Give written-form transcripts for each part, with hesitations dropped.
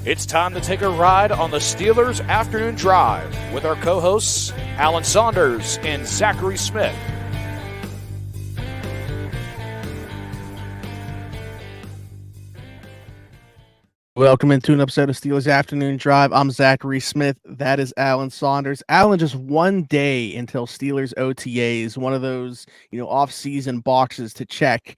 It's time to take a ride on the Steelers Afternoon Drive with our co-hosts, Alan Saunders and Zachary Smith. Welcome into an episode of Steelers Afternoon Drive. I'm Zachary Smith. That is Alan Saunders. Alan, just one day until Steelers OTAs, one of those, off-season boxes to check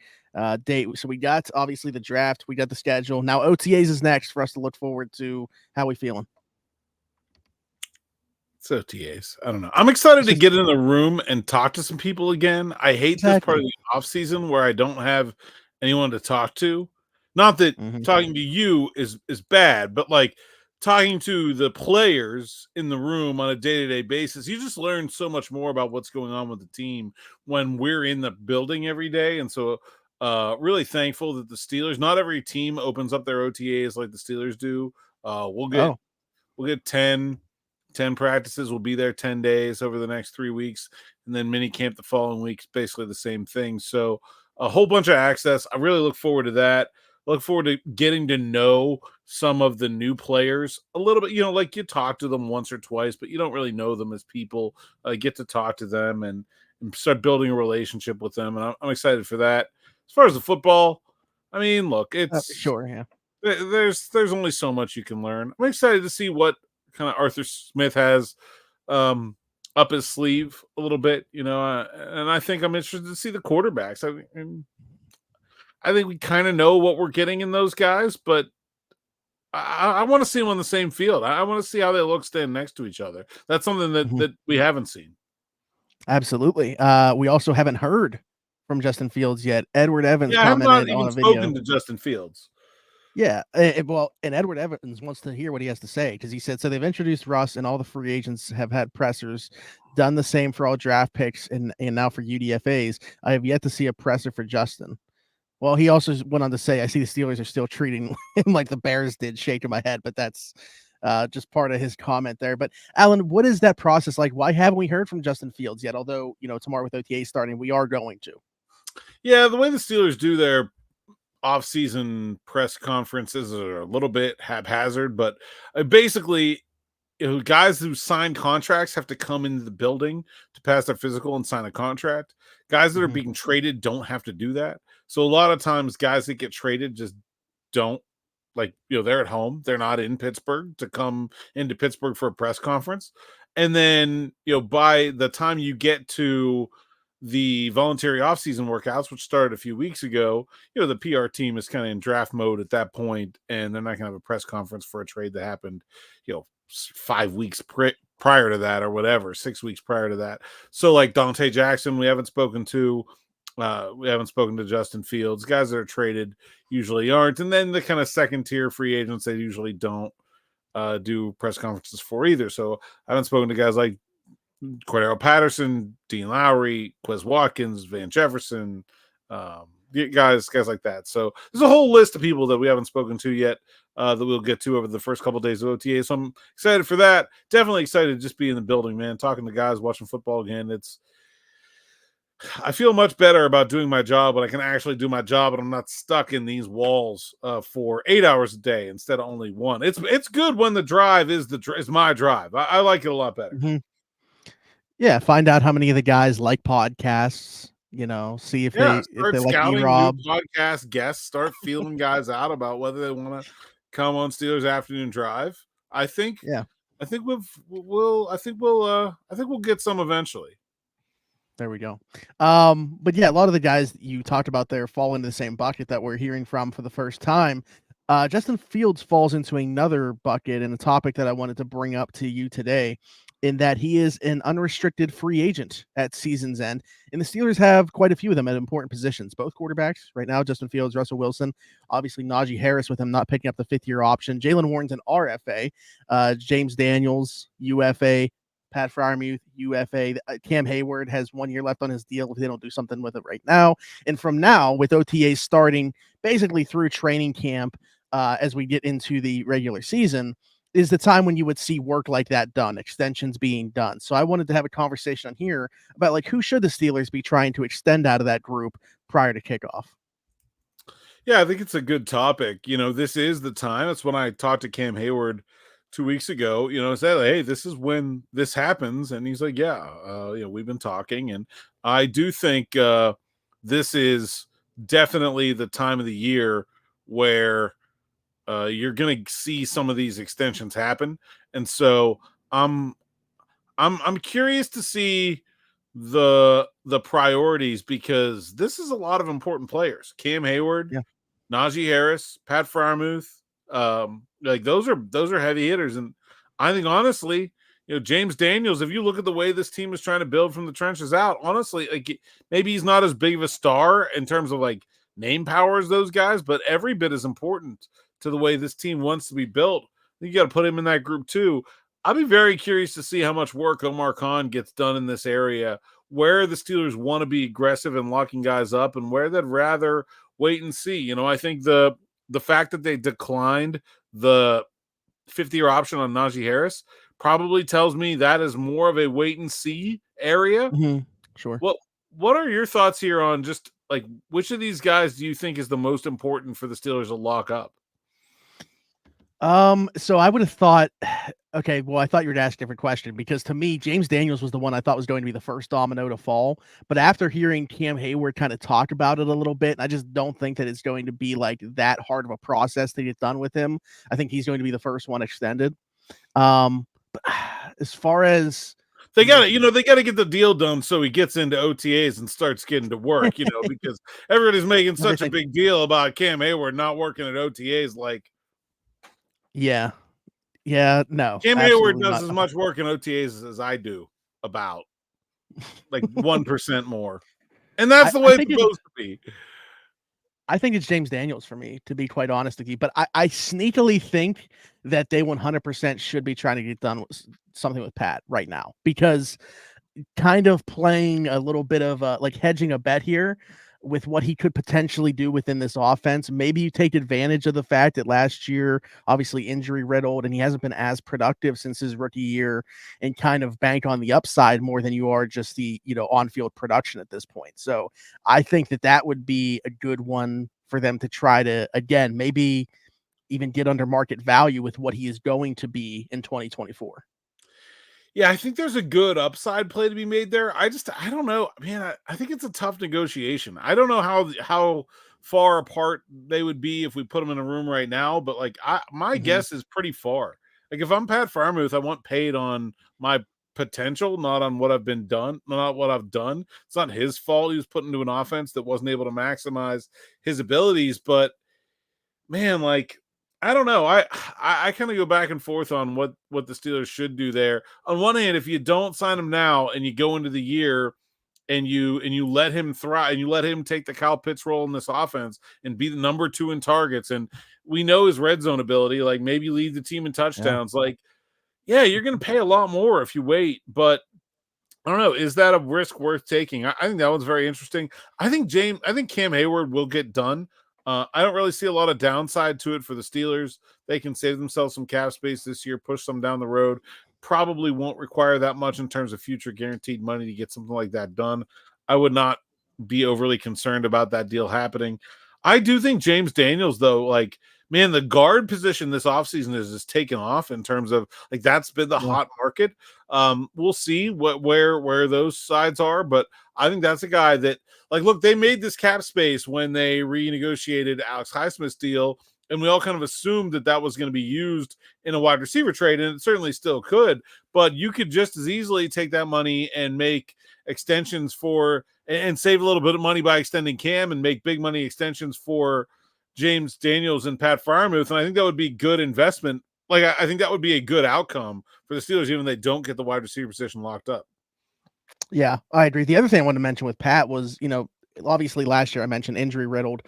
date. So we got, obviously, the draft. We got the schedule. Now OTAs is next for us to look forward to. How we feeling? It's OTAs. I don't know. I'm excited to get in the room and talk to some people again. I hate this part of the off-season where I don't have anyone to talk to. Not that talking to you is bad, but like talking to the players in the room on a day-to-day basis, you just learn so much more about what's going on with the team when we're in the building every day. And so really thankful that the Steelers, not every team opens up their OTAs like the Steelers do. We'll get 10 practices. We'll be there 10 days over the next 3 weeks, and then mini camp the following week, basically the same thing. So a whole bunch of access. I really look forward to that. Look forward to getting to know some of the new players a little bit. Like you talk to them once or twice, but you don't really know them as people. Get to talk to them and start building a relationship with them, and I'm excited for that. As far as the football, I mean, look, it's there's only so much you can learn. I'm excited to see what kind of Arthur Smith has up his sleeve a little bit, and I think I'm interested to see the quarterbacks. I think we kind of know what we're getting in those guys, but I want to see them on the same field. I want to see how they look standing next to each other. That's something that we haven't seen. Absolutely. We also haven't heard from Justin Fields yet. Edward Evans commented on a video. Spoken to Justin Fields. Yeah, and Edward Evans wants to hear what he has to say because he said, so they've introduced Russ and all the free agents have had pressers, done the same for all draft picks and now for UDFAs. I have yet to see a presser for Justin. Well, he also went on to say, I see the Steelers are still treating him like the Bears did, shaking my head, but that's just part of his comment there. But Alan, what is that process like? Why haven't we heard from Justin Fields yet? Although, tomorrow with OTA starting, we are going to. Yeah, the way the Steelers do their off-season press conferences are a little bit haphazard, but basically, guys who sign contracts have to come into the building to pass their physical and sign a contract. Guys that are being traded don't have to do that. So a lot of times guys that get traded just don't, they're at home. They're not in Pittsburgh to come into Pittsburgh for a press conference. And then, by the time you get to the voluntary offseason workouts, which started a few weeks ago, the PR team is kind of in draft mode at that point, and they're not going to have a press conference for a trade that happened, 5 weeks prior to that or whatever, 6 weeks prior to that. So like Donte Jackson, we haven't spoken to Justin Fields. Guys that are traded usually aren't. And then the kind of second tier free agents, they usually don't do press conferences for either. So I haven't spoken to guys like Cordero Patterson, Dean Lowry, Quez Watkins, Van Jefferson, guys like that. So there's a whole list of people that we haven't spoken to yet that we'll get to over the first couple of days of OTA. So I'm excited for that. Definitely excited to just be in the building, man. Talking to guys, watching football again. I feel much better about doing my job when I can actually do my job and I'm not stuck in these walls for 8 hours a day instead of only one. It's good when the drive is my drive. I like it a lot better. Yeah, find out how many of the guys like podcasts. See if they like new podcast guests, start feeling guys out about whether they want to come on Steelers Afternoon Drive. I think we'll get some eventually. There we go. But yeah, a lot of the guys you talked about there fall into the same bucket that we're hearing from for the first time. Justin Fields falls into another bucket and a topic that I wanted to bring up to you today, in that he is an unrestricted free agent at season's end. And the Steelers have quite a few of them at important positions, both quarterbacks right now, Justin Fields, Russell Wilson, obviously Najee Harris with him not picking up the 5th-year option. Jalen Warren's an RFA, James Daniels, UFA, Pat Freiermuth, UFA. Cam Heyward has 1 year left on his deal if they don't do something with it right now. And from now, with OTAs starting basically through training camp as we get into the regular season, is the time when you would see work like that done, extensions being done. So I wanted to have a conversation on here about who should the Steelers be trying to extend out of that group prior to kickoff. Yeah, I think it's a good topic. This is the time. That's when I talked to Cam Heyward 2 weeks ago. Said, hey, this is when this happens, and he's like, yeah, we've been talking, and I do think this is definitely the time of the year where you're going to see some of these extensions happen, and so I'm curious to see the priorities, because this is a lot of important players. Cam Hayward, Yeah. Najee Harris, Pat Freiermuth, like those are heavy hitters, and I think honestly, James Daniels. If you look at the way this team is trying to build from the trenches out, honestly, like maybe he's not as big of a star in terms of like name power as those guys, but every bit as important to the way this team wants to be built. I think you got to put him in that group too. I'll be very curious to see how much work Omar Khan gets done in this area, where the Steelers want to be aggressive and locking guys up, and where they'd rather wait and see. I think the fact that they declined the 50-year option on Najee Harris probably tells me that is more of a wait and see area. Mm-hmm. Sure. What are your thoughts here on just like which of these guys do you think is the most important for the Steelers to lock up? So I would have thought, okay, well, I thought you were to ask a different question, because to me, James Daniels was the one I thought was going to be the first domino to fall. But after hearing Cam Heyward kind of talk about it a little bit, I just don't think that it's going to be like that hard of a process to get done with him. I think he's going to be the first one extended. But as far as they got to get the deal done so he gets into OTAs and starts getting to work, because everybody's making such a big deal about Cam Heyward not working at OTAs. Like, yeah, no. Cam Hayward does as much work in OTAs as I do, about like 1% more. And that's the way it's supposed to be. I think it's James Daniels for me, to be quite honest with you. But I sneakily think that they 100% should be trying to get done with something with Pat right now, because kind of playing a little bit of like hedging a bet here with what he could potentially do within this offense. Maybe you take advantage of the fact that last year, obviously injury riddled, and he hasn't been as productive since his rookie year, and kind of bank on the upside more than you are just the, on-field production at this point. So I think that would be a good one for them to try to, again, maybe even get under market value with what he is going to be in 2024. Yeah, I think there's a good upside play to be made there. I don't know, man. I think it's a tough negotiation. I don't know how far apart they would be if we put them in a room right now, but like my guess is pretty far. Like if I'm Pat Freiermuth, I want paid on my potential, not on what I've done. It's not his fault. He was put into an offense that wasn't able to maximize his abilities, but man, like I don't know. I kind of go back and forth on what the Steelers should do there. On one hand, if you don't sign him now and you go into the year and you let him thrive and you let him take the Kyle Pitts role in this offense and be the number 2 in targets, and we know his red zone ability, like maybe lead the team in touchdowns. Yeah. Like, yeah, you're going to pay a lot more if you wait, but I don't know. Is that a risk worth taking? I think that one's very interesting. I think Cam Heyward will get done. I don't really see a lot of downside to it for the Steelers. They can save themselves some cap space this year, push them down the road. Probably won't require that much in terms of future guaranteed money to get something like that done. I would not be overly concerned about that deal happening. I do think James Daniels, though, like, man, the guard position this offseason is just taken off in terms of, like, that's been the hot market. We'll see where those sides are, but I think that's a guy that, like, look, they made this cap space when they renegotiated Alex Highsmith's deal, and we all kind of assumed that was going to be used in a wide receiver trade, and it certainly still could, but you could just as easily take that money and make extensions for and save a little bit of money by extending Cam and make big money extensions for James Daniels and Pat Freiermuth, and I think that would be good investment. Like, I think that would be a good outcome for the Steelers, even if they don't get the wide receiver position locked up. Yeah, I agree. The other thing I wanted to mention with Pat was, obviously last year I mentioned injury riddled.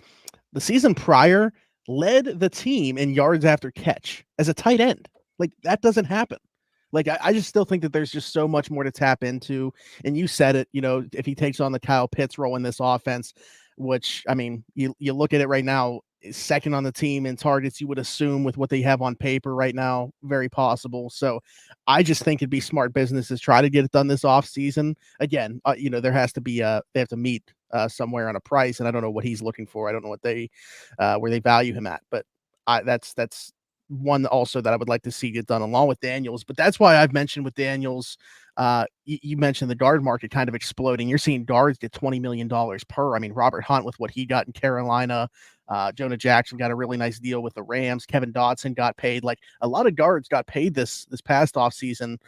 The season prior led the team in yards after catch as a tight end. Like, that doesn't happen. Like, I just still think that there's just so much more to tap into. And you said it, if he takes on the Kyle Pitts role in this offense, which, I mean, you look at it right now, second on the team in targets, you would assume, with what they have on paper right now, very possible. So I just think it'd be smart business to try to get it done this off season. Again, there has to be they have to meet somewhere on a price, and I don't know what he's looking for. I don't know what they where they value him at, but that's one also that I would like to see get done along with Daniels. But that's why I've mentioned with Daniels, you mentioned the guard market kind of exploding. You're seeing guards get $20 million per. I mean, Robert Hunt with what he got in Carolina, Jonah Jackson got a really nice deal with the Rams. Kevin Dotson got paid. Like a lot of guards got paid this past offseason.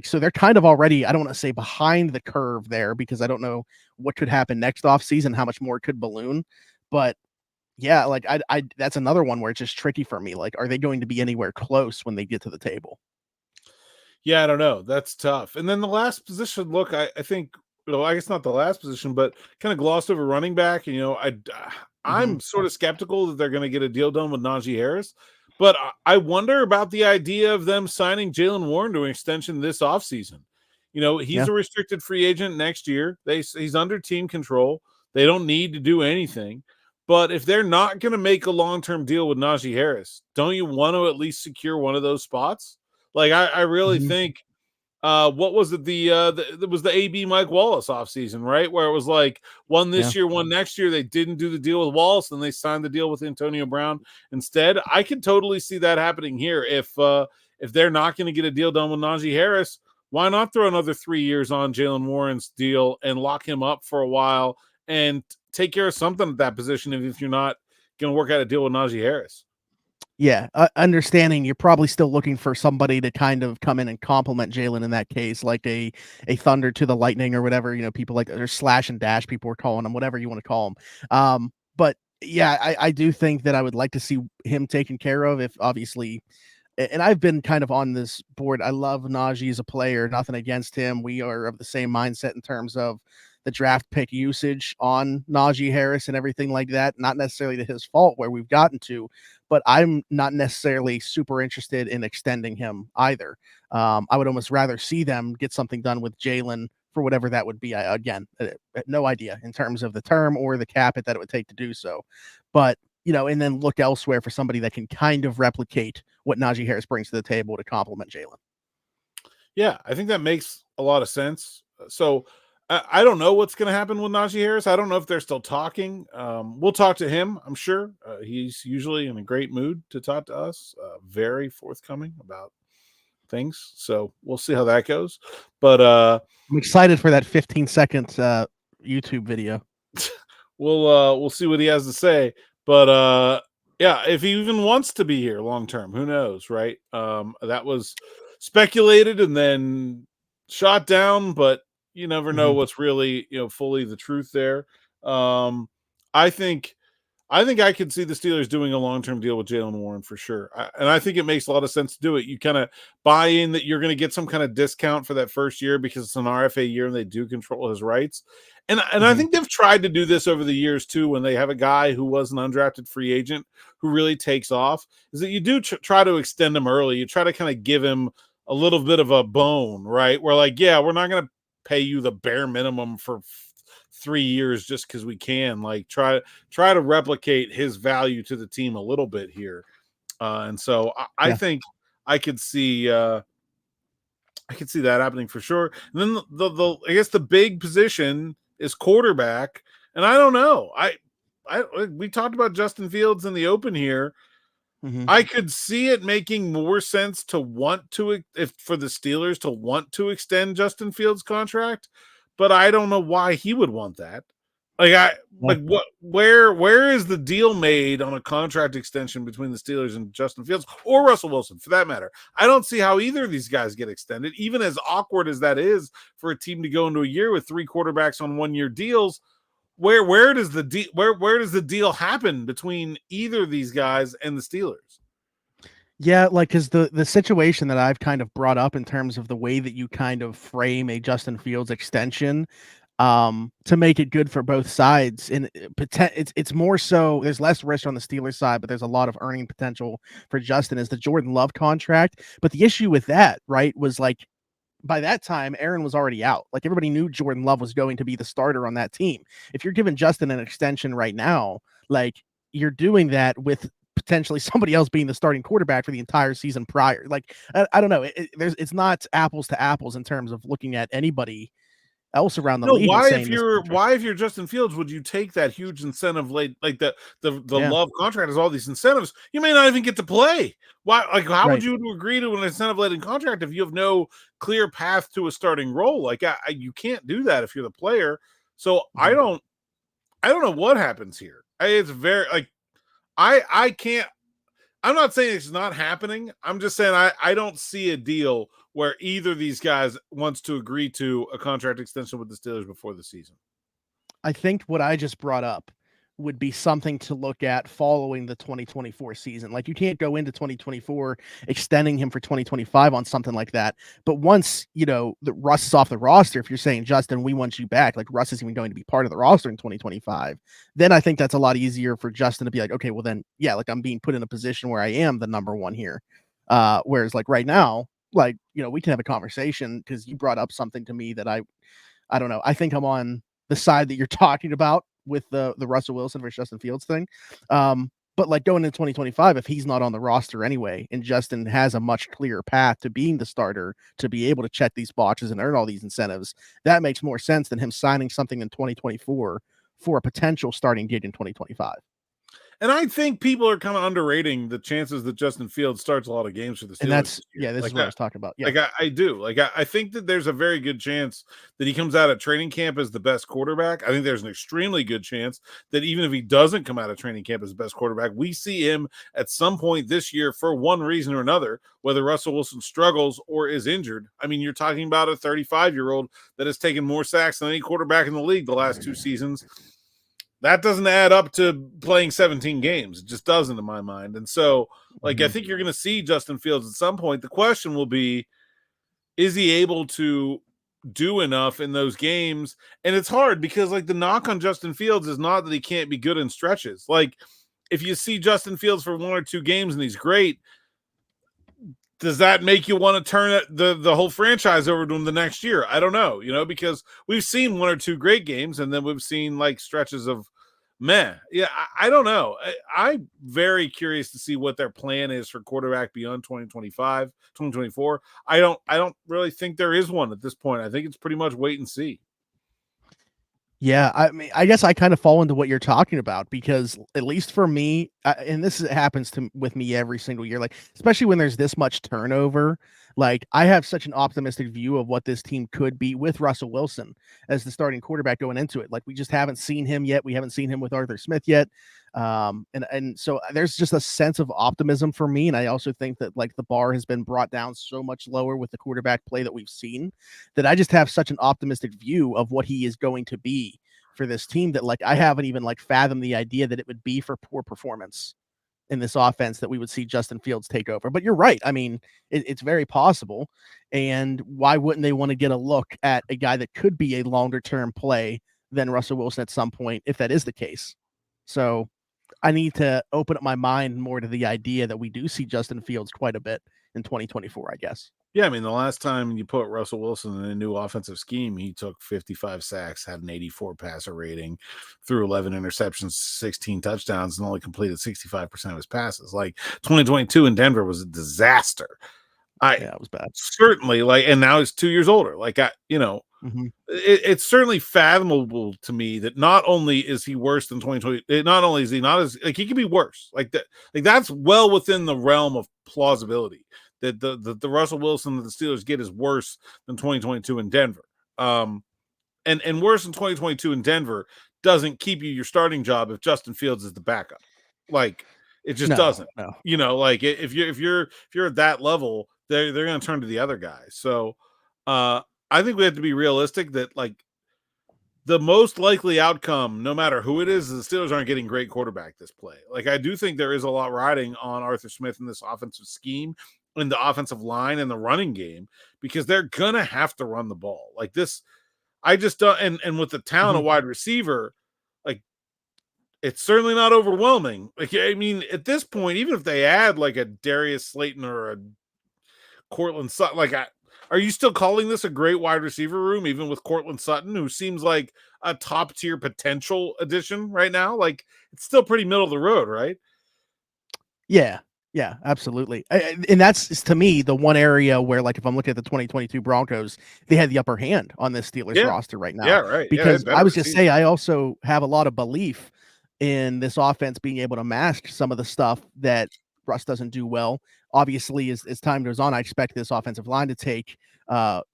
So they're kind of already, I don't want to say behind the curve there because I don't know what could happen next offseason, how much more it could balloon. But yeah, like I that's another one where it's just tricky for me. Like, are they going to be anywhere close when they get to the table? Yeah, I don't know. That's tough. And then the last position, look, I think, I guess not the last position, but kind of glossed over running back. And, I'm sort of skeptical that they're going to get a deal done with Najee Harris. But I wonder about the idea of them signing Jaylen Warren to an extension this offseason. He's a restricted free agent next year. He's under team control. They don't need to do anything. But if they're not going to make a long-term deal with Najee Harris, don't you want to at least secure one of those spots? Like, I really think, what was it? It was the AB Mike Wallace offseason, right? Where it was like one this year, one next year. They didn't do the deal with Wallace, and they signed the deal with Antonio Brown instead. I could totally see that happening here. If they're not going to get a deal done with Najee Harris, why not throw another 3 years on Jaylen Warren's deal and lock him up for a while and take care of something at that position if you're not going to work out a deal with Najee Harris? Yeah, understanding you're probably still looking for somebody to kind of come in and complement Jaylen in that case, like a Thunder to the Lightning or whatever, people like or slash and dash people are calling them, whatever you want to call them. But yeah, I do think that I would like to see him taken care of if obviously, and I've been kind of on this board. I love Najee as a player, nothing against him. We are of the same mindset in terms of the draft pick usage on Najee Harris and everything like that. Not necessarily to his fault where we've gotten to, but I'm not necessarily super interested in extending him either. I would almost rather see them get something done with Jaylen for whatever that would be. Again, no idea in terms of the term or the cap that it would take to do so. But, and then look elsewhere for somebody that can kind of replicate what Najee Harris brings to the table to complement Jaylen. Yeah, I think that makes a lot of sense. So I don't know what's going to happen with Najee Harris. I don't know if they're still talking. We'll talk to him, I'm sure. He's usually in a great mood to talk to us, very forthcoming about things. So we'll see how that goes. But I'm excited for that 15-second YouTube video. We'll see what he has to say. But yeah, if he even wants to be here long term, who knows, right? That was speculated and then shot down, but you never know what's really, fully the truth there. I think I could see the Steelers doing a long-term deal with Jaylen Warren for sure. And I think it makes a lot of sense to do it. You kind of buy in that you're going to get some kind of discount for that first year because it's an RFA year and they do control his rights. And I think they've tried to do this over the years too, when they have a guy who was an undrafted free agent who really takes off, is that you do try to extend him early. You try to kind of give him a little bit of a bone, right? We're like, yeah, we're not going to pay you the bare minimum for 3 years just because we can. Like try to replicate his value to the team a little bit here. And so I think I could see that happening for sure. And then the I guess the big position is quarterback. And I don't know. We talked about Justin Fields in the open here. I could see it making more sense to want to, if for the Steelers to want to extend Justin Fields' contract, but I don't know why he would want that. Where is the deal made on a contract extension between the Steelers and Justin Fields or Russell Wilson for that matter? I don't see how either of these guys get extended, even as awkward as that is for a team to go into a year with 3 quarterbacks on 1-year deals. Where does the deal happen between either of these guys and the Steelers? Yeah, like because the situation that I've kind of brought up in terms of the way that you kind of frame a Justin Fields extension to make it good for both sides, and it's more so there's less risk on the Steelers side, but there's a lot of earning potential for Justin is the Jordan Love contract. But the issue with that, right, was like by that time, Aaron was already out. Like everybody knew Jordan Love was going to be the starter on that team. If you're giving Justin an extension right now, like you're doing that with potentially somebody else being the starting quarterback for the entire season prior. Like, I don't know. It's not apples to apples in terms of looking at anybody else around the No, league and why saying if you're Justin Fields, would you take that huge incentive late, like the Yeah. love contract has all these incentives? You may not even get to play. Why? Like, how would Right. you agree to an incentive laden contract if you have no clear path to a starting role? Like, you can't do that if you're the player. So I don't know what happens here. It's very like I can't. I'm not saying it's not happening. I'm just saying I don't see a deal where either of these guys wants to agree to a contract extension with the Steelers before the season. I think what I just brought up would be something to look at following the 2024 season. Like, you can't go into 2024 extending him for 2025 on something like that. But once, the Russ is off the roster, if you're saying, Justin, we want you back, like Russ isn't even going to be part of the roster in 2025, then I think that's a lot easier for Justin to be like, okay, well then, yeah, like I'm being put in a position where I am the number one here. Whereas like right now, like, we can have a conversation because you brought up something to me that I don't know. I think I'm on the side that you're talking about with the Russell Wilson versus Justin Fields thing. But like going into 2025, if he's not on the roster anyway, and Justin has a much clearer path to being the starter, to be able to check these boxes and earn all these incentives, that makes more sense than him signing something in 2024 for a potential starting gig in 2025. And I think people are kind of underrating the chances that Justin Fields starts a lot of games for the Steelers. And that's, this year. this Like is what I was talking about. Yeah. Like I do. Like I think that there's a very good chance that he comes out of training camp as the best quarterback. I think there's an extremely good chance that even if he doesn't come out of training camp as the best quarterback, we see him at some point this year for one reason or another, whether Russell Wilson struggles or is injured. I mean, you're talking about a 35-year-old that has taken more sacks than any quarterback in the league the last 2 seasons. That doesn't add up to playing 17 games. It just doesn't in my mind. And so, like, I think you're going to see Justin Fields at some point. The question will be, is he able to do enough in those games? And it's hard because, like, the knock on Justin Fields is not that he can't be good in stretches. Like, if you see Justin Fields for 1 or 2 games and he's great, does that make you want to turn the whole franchise over to him the next year? I don't know, because we've seen 1 or 2 great games and then we've seen like stretches of meh. Yeah, I don't know. I'm very curious to see what their plan is for quarterback beyond 2025, 2024. I don't really think there is one at this point. I think it's pretty much wait and see. Yeah, I mean, I guess I kind of fall into what you're talking about because at least for me, and this happens with me every single year, like especially when there's this much turnover, like I have such an optimistic view of what this team could be with Russell Wilson as the starting quarterback going into it. Like we just haven't seen him yet. We haven't seen him with Arthur Smith yet. And so there's just a sense of optimism for me. And I also think that like the bar has been brought down so much lower with the quarterback play that we've seen that I just have such an optimistic view of what he is going to be for this team that like I haven't even like fathomed the idea that it would be for poor performance in this offense that we would see Justin Fields take over. But you're right. I mean, it's very possible. And why wouldn't they want to get a look at a guy that could be a longer term play than Russell Wilson at some point if that is the case? So I need to open up my mind more to the idea that we do see Justin Fields quite a bit in 2024, I guess. Yeah, I mean, the last time you put Russell Wilson in a new offensive scheme, he took 55 sacks, had an 84 passer rating, threw 11 interceptions, 16 touchdowns, and only completed 65% of his passes. Like 2022 in Denver was a disaster. Yeah, it was bad. Certainly, and now he's 2 years older. It's certainly fathomable to me that not only is he worse than 2020, not only is he not as like he can be worse. Like that, that's well within the realm of plausibility that the Russell Wilson that the Steelers get is worse than 2022 in Denver. And worse than 2022 in Denver doesn't keep you your starting job if Justin Fields is the backup. Like it just doesn't. No. Like if you're at that level, they're going to turn to the other guy. So I think we have to be realistic that like the most likely outcome, no matter who it is the Steelers aren't getting great quarterback this play. Like I do think there is a lot riding on Arthur Smith in this offensive scheme, in the offensive line and the running game, because they're going to have to run the ball like this. I just don't. And with the talent of wide receiver, like it's certainly not overwhelming. Like, I mean, at this point, even if they add like a Darius Slayton or a Cortland Sutton, are you still calling this a great wide receiver room, even with Cortland Sutton, who seems like a top tier potential addition right now? Like it's still pretty middle of the road, right? Yeah. Yeah, absolutely. And that's to me the one area where, like, if I'm looking at the 2022 Broncos, they had the upper hand on this Steelers Yeah. roster right now. Yeah, right. Yeah, they had Because I better was just receivers. say I also have a lot of belief in this offense being able to mask some of the stuff that Russ doesn't do well. Obviously, as time goes on, I expect this offensive line to take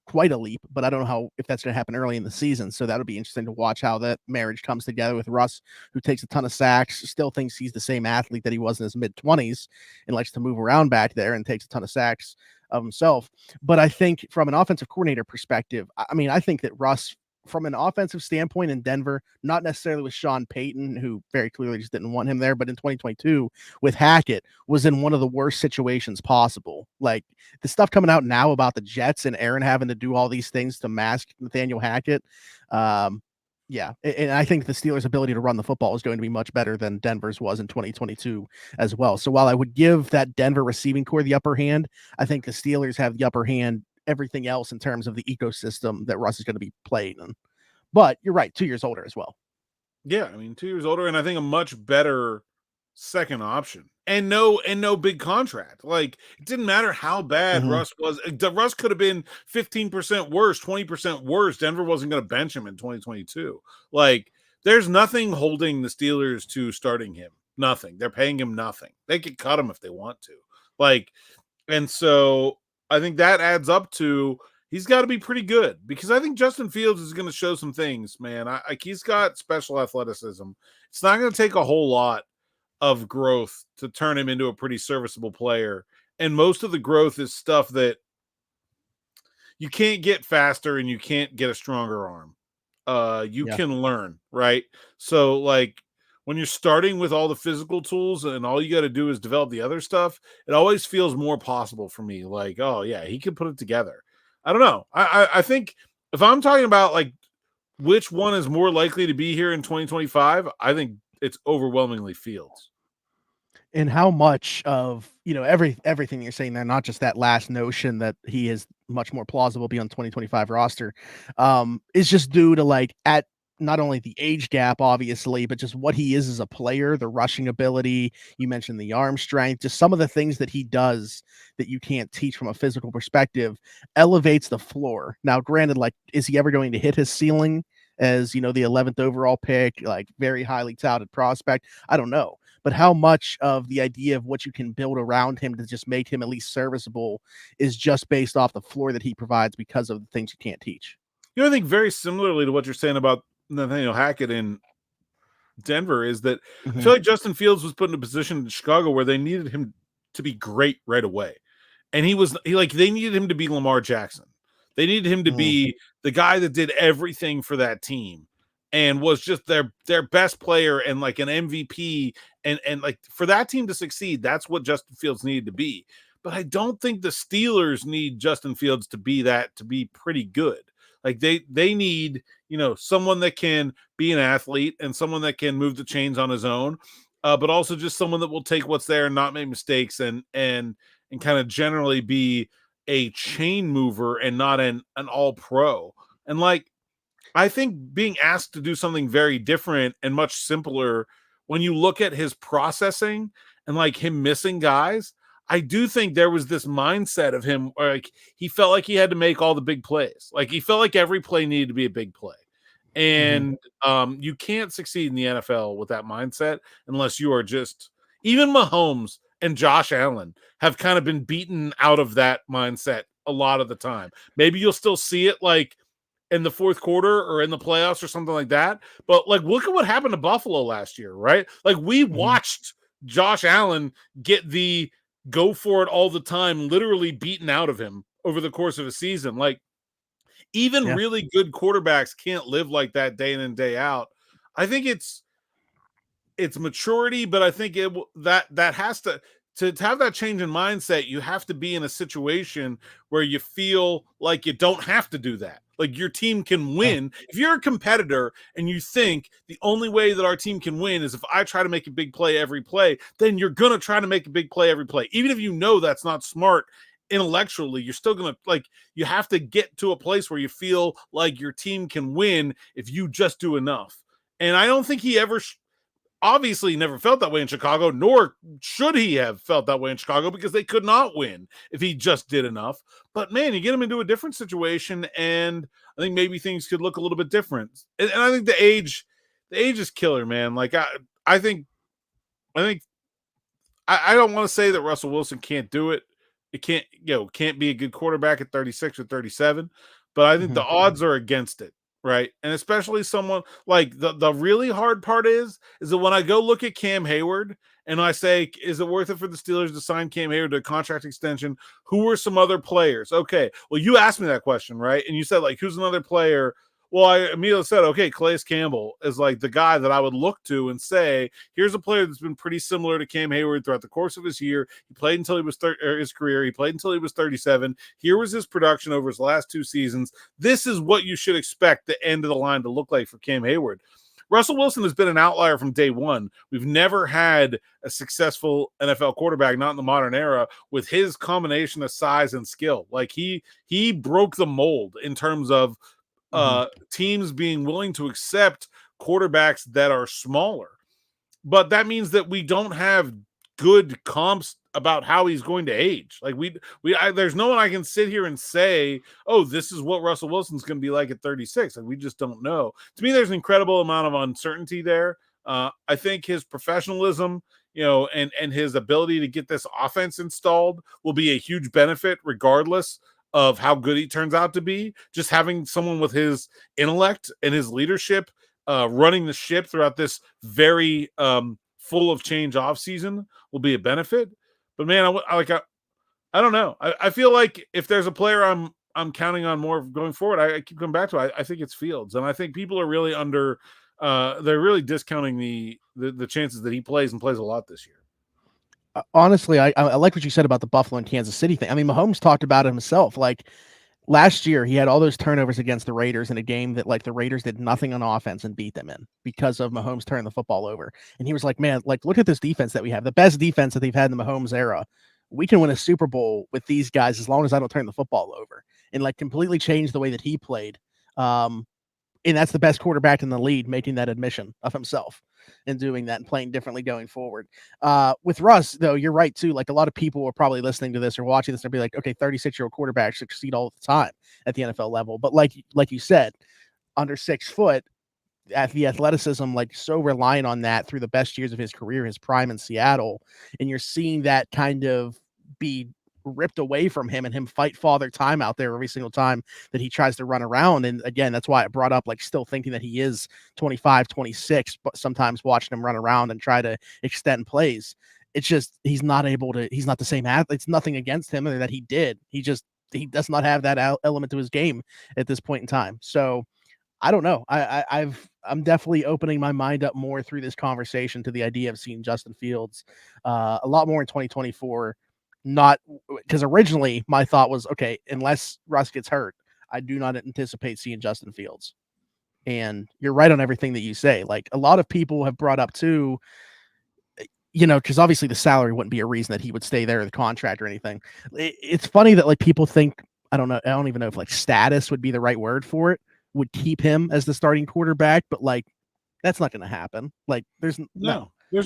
quite a leap, but I don't know how if that's going to happen early in the season. So that'll be interesting to watch how that marriage comes together with Russ, who takes a ton of sacks, still thinks he's the same athlete that he was in his mid-20s, and likes to move around back there and takes a ton of sacks of himself. But I think from an offensive coordinator perspective, I mean, I think that Russ, from an offensive standpoint in Denver, not necessarily with Sean Payton, who very clearly just didn't want him there, but in 2022 with Hackett, was in one of the worst situations possible. Like, the stuff coming out now about the Jets and Aaron having to do all these things to mask Nathaniel Hackett. Yeah, and I think the Steelers' ability to run the football is going to be much better than Denver's was in 2022 as well. So while I would give that Denver receiving core the upper hand, I think the Steelers have the upper hand everything else in terms of the ecosystem that Russ is going to be playing in. But you're right, 2 years older as well. Yeah, I mean, 2 years older, and I think a much better second option. And no big contract. Like, it didn't matter how bad Russ was. Russ could have been 15% worse, 20% worse. Denver wasn't going to bench him in 2022. Like, there's nothing holding the Steelers to starting him. Nothing. They're paying him nothing. They could cut him if they want to. Like, and so I think that adds up to he's got to be pretty good, because I think Justin Fields is going to show some things, man. He's got special athleticism. It's not going to take a whole lot of growth to turn him into a pretty serviceable player. And most of the growth is stuff that you can't get faster and you can't get a stronger arm. You can learn, right? So, like, when you're starting with all the physical tools and all you got to do is develop the other stuff, it always feels more possible for me. Like, oh yeah, he can put it together. I don't know. I think if I'm talking about, like, which one is more likely to be here in 2025, I think it's overwhelmingly Fields. And how much of, everything you're saying there, not just that last notion that he is much more plausible be on 2025 roster, is just due to, like, at not only the age gap, obviously, but just what he is as a player, the rushing ability. You mentioned the arm strength, just some of the things that he does that you can't teach from a physical perspective elevates the floor. Now, granted, like, is he ever going to hit his ceiling as, the 11th overall pick, like, very highly touted prospect? I don't know. But how much of the idea of what you can build around him to just make him at least serviceable is just based off the floor that he provides because of the things you can't teach. I think very similarly to what you're saying about Nathaniel Hackett in Denver is that I feel like Justin Fields was put in a position in Chicago where they needed him to be great right away. And they needed him to be Lamar Jackson. They needed him to be the guy that did everything for that team and was just their best player and like an MVP. And like, for that team to succeed, that's what Justin Fields needed to be. But I don't think the Steelers need Justin Fields to be that, to be pretty good. Like, they need, someone that can be an athlete and someone that can move the chains on his own, but also just someone that will take what's there and not make mistakes and kind of generally be a chain mover and not an all pro. And, like, I think being asked to do something very different and much simpler when you look at his processing and, like, him missing guys, I do think there was this mindset of him where, like, he felt like he had to make all the big plays. Like, he felt like every play needed to be a big play. And you can't succeed in the NFL with that mindset unless you are just – even Mahomes and Josh Allen have kind of been beaten out of that mindset a lot of the time. Maybe you'll still see it, like, in the fourth quarter or in the playoffs or something like that. But, like, look at what happened to Buffalo last year, right? Like, we watched Josh Allen get the – go for it all the time, literally beaten out of him over the course of a season. Like, even really good quarterbacks can't live like that day in and day out. I think it's maturity, but I think that has to have that change in mindset. You have to be in a situation where you feel like you don't have to do that. Like, your team can win. If you're a competitor and you think the only way that our team can win is if I try to make a big play every play, then you're going to try to make a big play every play. Even if you know that's not smart intellectually, you're still going to, like, you have to get to a place where you feel like your team can win if you just do enough. And I don't think he ever obviously never felt that way in Chicago, nor should he have felt that way in Chicago because they could not win if he just did enough. But man, you get him into a different situation, and I think maybe things could look a little bit different. And I think the age is killer, man. Like I think I don't want to say that Russell Wilson can't do it. It can't be a good quarterback at 36 or 37, but I think the odds are against it. Right. And especially someone like the really hard part is that when I go look at Cam Heyward and I say, is it worth it for the Steelers to sign Cam Heyward to a contract extension? Who are some other players? Okay. Well, you asked me that question, right? And you said, like, who's another player? Well, I immediately said, okay, Calais Campbell is like the guy that I would look to and say, here's a player that's been pretty similar to Cam Heyward throughout the course of his year. He played until he was his career. He played until he was 37. Here was his production over his last 2 seasons. This is what you should expect the end of the line to look like for Cam Heyward. Russell Wilson has been an outlier from day one. We've never had a successful NFL quarterback, not in the modern era, with his combination of size and skill. Like he broke the mold in terms of teams being willing to accept quarterbacks that are smaller. But that means that we don't have good comps about how he's going to age. Like there's no one I can sit here and say, oh, this is what Russell Wilson's going to be like at 36. Like we just don't know. To me, there's an incredible amount of uncertainty there. I think his professionalism, and his ability to get this offense installed will be a huge benefit regardless of how good he turns out to be. Just having someone with his intellect and his leadership running the ship throughout this very full of change offseason will be a benefit. But man, I don't know. I feel like if there's a player I'm counting on more going forward, I keep coming back to it. I think it's Fields, and I think people are really they're really discounting the chances that he plays a lot this year. Honestly, I like what you said about the Buffalo and Kansas City thing. I mean, Mahomes talked about it himself. Like last year, he had all those turnovers against the Raiders in a game that like the Raiders did nothing on offense and beat them in because of Mahomes turning the football over. And he was like, man, like look at this defense that we have, the best defense that they've had in the Mahomes era. We can win a Super Bowl with these guys as long as I don't turn the football over, and like completely change the way that he played. And that's the best quarterback in the league, making that admission of himself and doing that and playing differently going forward. With Russ, though, you're right, too. Like a lot of people are probably listening to this or watching this and be like, okay, 36-year-old quarterbacks succeed all the time at the NFL level. But like you said, under 6 foot, at the athleticism, like so reliant on that through the best years of his career, his prime in Seattle. And you're seeing that kind of be ripped away from him and him fight father time out there every single time that he tries to run around. And again, that's why I brought up like still thinking that he is 25, 26, but sometimes watching him run around and try to extend plays. It's just, he's not the same athlete. It's nothing against him that he did. He does not have that element to his game at this point in time. So I don't know. I'm definitely opening my mind up more through this conversation to the idea of seeing Justin Fields a lot more in 2024. Not because originally my thought was, okay, unless Russ gets hurt, I do not anticipate seeing Justin Fields. And you're right on everything that you say. Like a lot of people have brought up too, because obviously the salary wouldn't be a reason that he would stay there, the contract or anything. It's funny that like people think, I don't know, I don't even know if like status would be the right word for it, would keep him as the starting quarterback, but like that's not going to happen. Like there's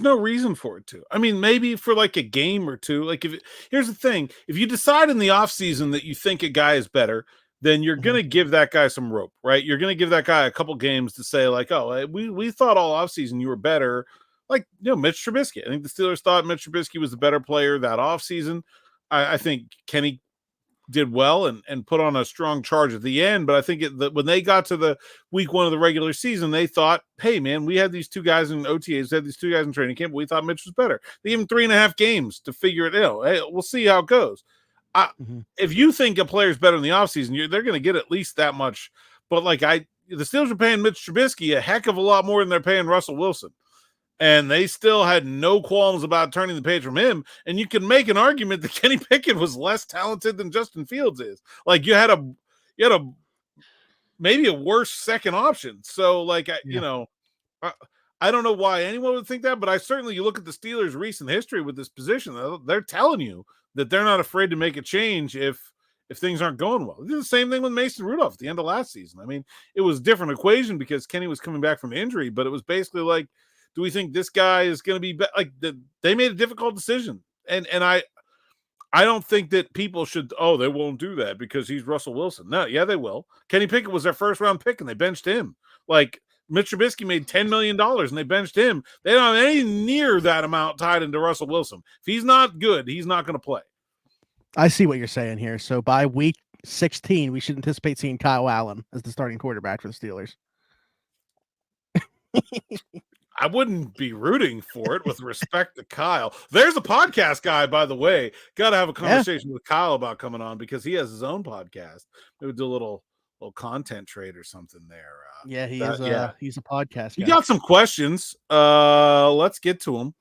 no reason for it to. I mean, maybe for like a game or two. Like here's the thing, if you decide in the offseason that you think a guy is better, then you're going to give that guy some rope, right? You're going to give that guy a couple games to say like, oh, we thought all offseason you were better. Like, Mitch Trubisky. I think the Steelers thought Mitch Trubisky was the better player that offseason. I think Kenny did well and put on a strong charge at the end. But I think when they got to the week 1 of the regular season, they thought, hey, man, we had these 2 guys in OTAs, had these 2 guys in training camp. But we thought Mitch was better. They gave him 3.5 games to figure it out. Hey, we'll see how it goes. If you think a player's better in the offseason, they're going to get at least that much. But the Steelers are paying Mitch Trubisky a heck of a lot more than they're paying Russell Wilson. And they still had no qualms about turning the page from him. And you can make an argument that Kenny Pickett was less talented than Justin Fields is. Like you had a maybe a worse second option. So I don't know why anyone would think that, but you look at the Steelers' recent history with this position, they're telling you that they're not afraid to make a change if things aren't going well. They did the same thing with Mason Rudolph at the end of last season. I mean, it was a different equation because Kenny was coming back from injury, but it was basically like, Do we think this guy is going to be like they made a difficult decision, and I don't think that people should. Oh, they won't do that because he's Russell Wilson. No, yeah, they will. Kenny Pickett was their first round pick, and they benched him. Like Mitch Trubisky made $10 million, and they benched him. They don't have any near that amount tied into Russell Wilson. If he's not good, he's not going to play. I see what you're saying here. So by week 16, we should anticipate seeing Kyle Allen as the starting quarterback for the Steelers. I wouldn't be rooting for it with respect to Kyle. There's a podcast guy, by the way. Got to have a conversation with Kyle about coming on because he has his own podcast. Maybe do a little content trade or something there. He's a podcast guy. You got some questions. Let's get to them.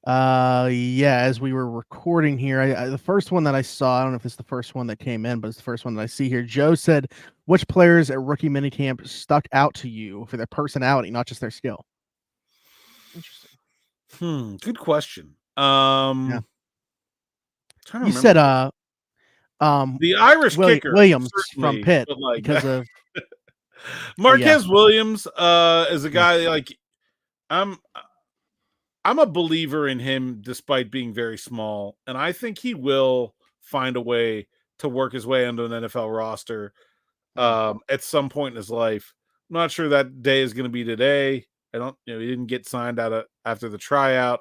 As we were recording here, the first one that I saw, I don't know if it's the first one that came in, but it's the first one that I see here. Joe said, which players at rookie minicamp stuck out to you for their personality, not just their skill? Interesting. Good question. You said the Irish kicker Williams from Pitt, because of Marquez Williams is a guy like I'm a believer in him despite being very small, and I think he will find a way to work his way into an NFL roster at some point in his life. I'm not sure that day is going to be today. He didn't get signed after the tryout.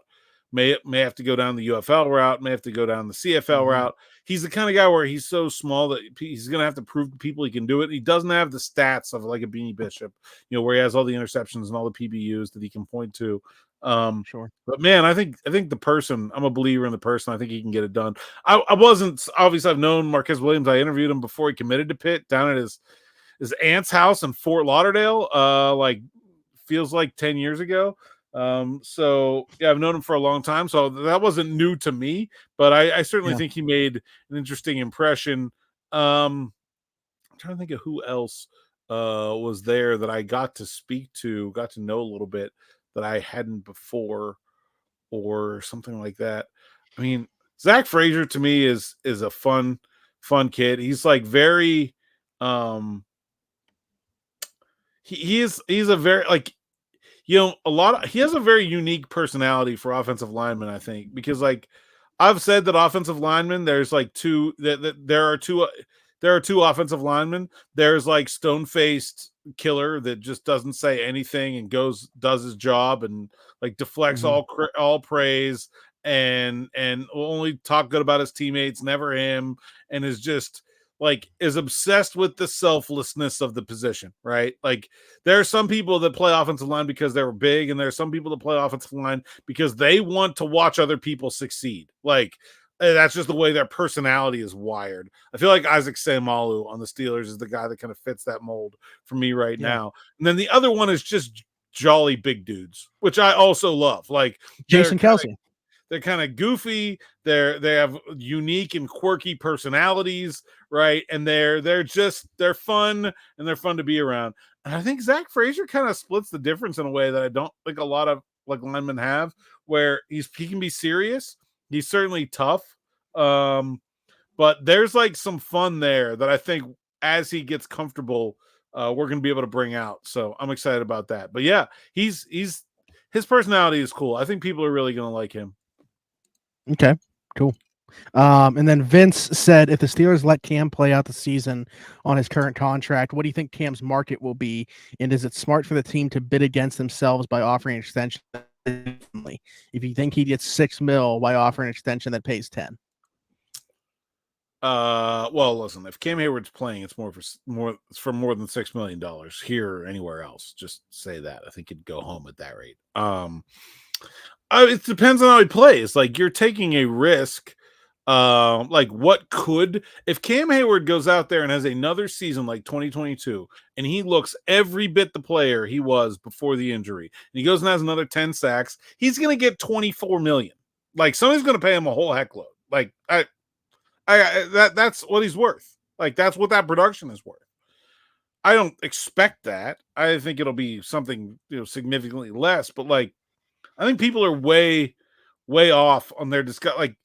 May have to go down the UFL route, may have to go down the CFL route. He's the kind of guy where he's so small that he's going to have to prove to people he can do it. He doesn't have the stats of like a Beanie Bishop, where he has all the interceptions and all the PBUs that he can point to. Sure. But man, I think the person, I'm a believer in the person. I think he can get it done. I wasn't, obviously I've known Marquez Williams. I interviewed him before he committed to Pitt down at his aunt's house in Fort Lauderdale. Feels like 10 years ago. So yeah, I've known him for a long time. So that wasn't new to me, but I certainly think he made an interesting impression. I'm trying to think of who else was there that I got to know a little bit that I hadn't before or something like that. I mean, Zach Frazier to me is a fun kid. He's like very he's a very like he has a very unique personality for offensive linemen, I think, because like I've said that offensive linemen, there's like there are two offensive linemen. There's like stone-faced killer that just doesn't say anything and does his job and like deflects all praise and will only talk good about his teammates, never him, and is obsessed with the selflessness of the position, right? Like there are some people that play offensive line because they were big, and there are some people that play offensive line because they want to watch other people succeed. Like that's just the way their personality is wired. I feel like Isaac Seumalo on the Steelers is the guy that kind of fits that mold for me right now. And then the other one is just jolly big dudes, which I also love. Like Jason Kelsey. They're kind of goofy. They have unique and quirky personalities, right? And they're fun, and they're fun to be around. And I think Zach Frazier kind of splits the difference in a way that I don't think a lot of like linemen have, where he can be serious. He's certainly tough. But there's like some fun there that I think as he gets comfortable, we're going to be able to bring out. So I'm excited about that. But yeah, his personality is cool. I think people are really going to like him. Okay, cool. And then Vince said, if the Steelers let Cam play out the season on his current contract, what do you think Cam's market will be? And is it smart for the team to bid against themselves by offering an extension? If you think he gets $6 million, why offer an extension that pays 10? Well, listen, if Cam Hayward's playing, it's for more than $6 million here or anywhere else. Just say that. I think he'd go home at that rate. It depends on how he plays. Like you're taking a risk. Like if Cam Heyward goes out there and has another season like 2022 and he looks every bit the player he was before the injury, and he goes and has another 10 sacks, he's going to get $24 million. Like somebody's going to pay him a whole heckload. Like that's what he's worth. Like that's what that production is worth. I don't expect that. I think it'll be something, significantly less, but like, I think people are way off on their discuss. Like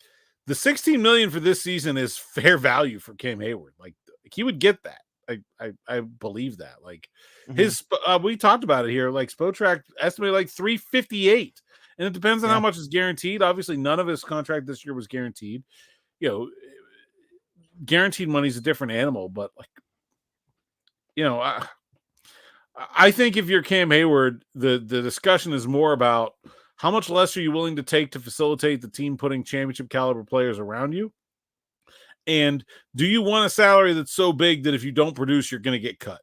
the $16 million for this season is fair value for Cam Heyward. Like he would get that. I believe that. Like his, we talked about it here. Like Spotrac estimated like 358, and it depends on how much is guaranteed. Obviously, none of his contract this year was guaranteed. You know, guaranteed money is a different animal, but like, you know, I think if you're Cam Heyward, the discussion is more about how much less are you willing to take to facilitate the team putting championship caliber players around you? And do you want a salary that's so big that if you don't produce, you're going to get cut?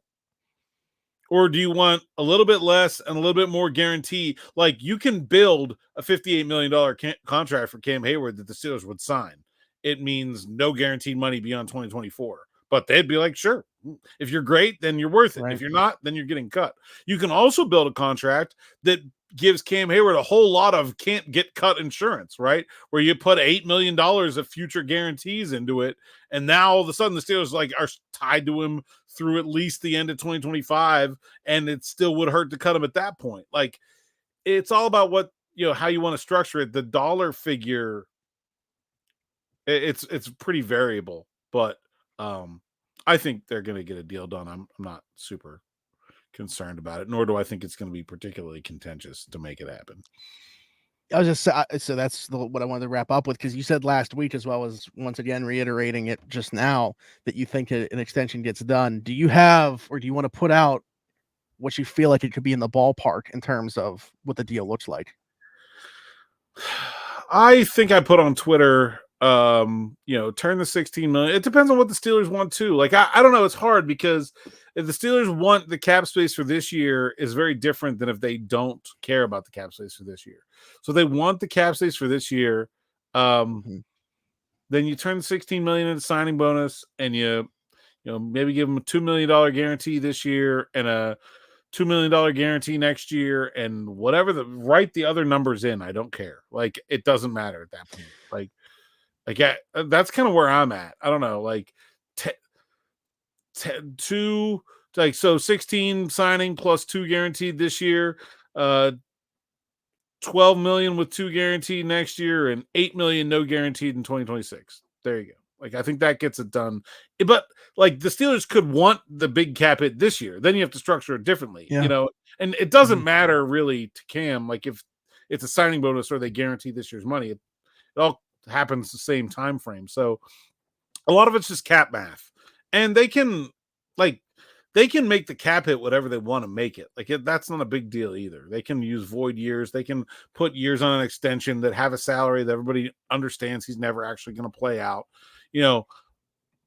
Or do you want a little bit less and a little bit more guarantee? Like you can build a $58 million contract for Cam Heyward that the Steelers would sign. It means no guaranteed money beyond 2024. But they'd be like, sure, if you're great, then you're worth it. Right. If you're not, then you're getting cut. You can also build a contract that gives Cam Heyward a whole lot of can't get cut insurance, right? Where you put $8 million of future guarantees into it. And now all of a sudden the Steelers like are tied to him through at least the end of 2025. And it still would hurt to cut him at that point. Like it's all about what, you know, how you want to structure it. The dollar figure, it's pretty variable, but I think they're going to get a deal done. I'm not super concerned about it, nor do I think it's going to be particularly contentious to make it happen. I was just so that's what I wanted to wrap up with, because you said last week, as well as once again reiterating it just now, that you think an extension gets done. Do you have, or do you want to put out what you feel like it could be in the ballpark in terms of what the deal looks like? I think I put on Twitter, you know, turn the 16 million. It depends on what the Steelers want too. Like, I don't know. It's hard because if the Steelers want the cap space for this year is very different than if they don't care about the cap space for this year. So they want the cap space for this year. Then you turn the 16 million into signing bonus, and you know, maybe give them a $2 million guarantee this year and a $2 million guarantee next year, and whatever write the other numbers in. I don't care. Like, it doesn't matter at that point. Like that's kind of where I'm at. I don't know, like 2, like, so 16 signing plus 2 guaranteed this year, 12 million with 2 guaranteed next year, and 8 million no guaranteed in 2026. There you go. Like, I think that gets it done. But like the Steelers could want the big cap hit this year. Then you have to structure it differently, you know, and it doesn't matter really to Cam. Like if it's a signing bonus or they guarantee this year's money, it all happens the same time frame. So a lot of it's just cap math, and they can make the cap hit whatever they want to make it. Like that's not a big deal either. They can use void years. They can put years on an extension that have a salary that everybody understands he's never actually going to play out, you know.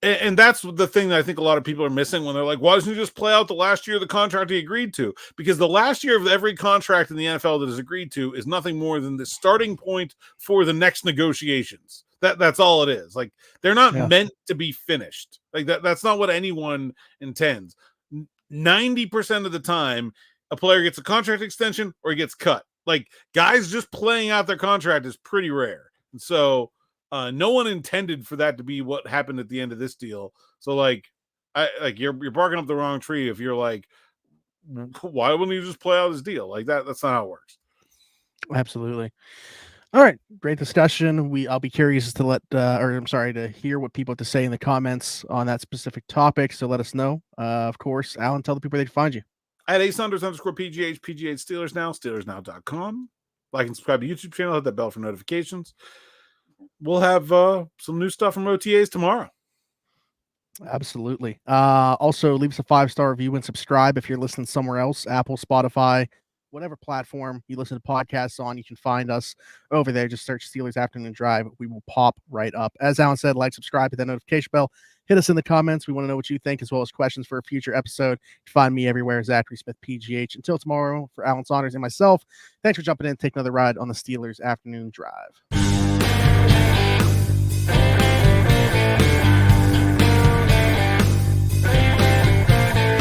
And that's the thing that I think a lot of people are missing when they're like, why doesn't he just play out the last year of the contract he agreed to? Because the last year of every contract in the NFL that is agreed to is nothing more than the starting point for the next negotiations. That's all it is. Like, they're not meant to be finished. Like that's not what anyone intends. 90% of the time, a player gets a contract extension or he gets cut. Like, guys just playing out their contract is pretty rare. And so no one intended for that to be what happened at the end of this deal. So you're barking up the wrong tree if you're like, why wouldn't you just play out his deal? Like that's not how it works. Absolutely. All right. Great discussion. I'll be curious to hear what people have to say in the comments on that specific topic. So let us know. Of course, Alan, tell the people they can find you. At Saunders_PGH, PGH Steelers Now, SteelersNow.com. Like and subscribe to the YouTube channel, hit that bell for notifications. We'll have some new stuff from OTAs tomorrow. Absolutely. Also, leave us a 5-star review and subscribe if you're listening somewhere else, Apple, Spotify, whatever platform you listen to podcasts on. You can find us over there. Just search Steelers Afternoon Drive. We will pop right up. As Alan said, like, subscribe, hit that notification bell. Hit us in the comments. We want to know what you think, as well as questions for a future episode. You can find me everywhere, Zachary Smith, PGH. Until tomorrow, for Alan Saunders and myself, thanks for jumping in and taking another ride on the Steelers Afternoon Drive.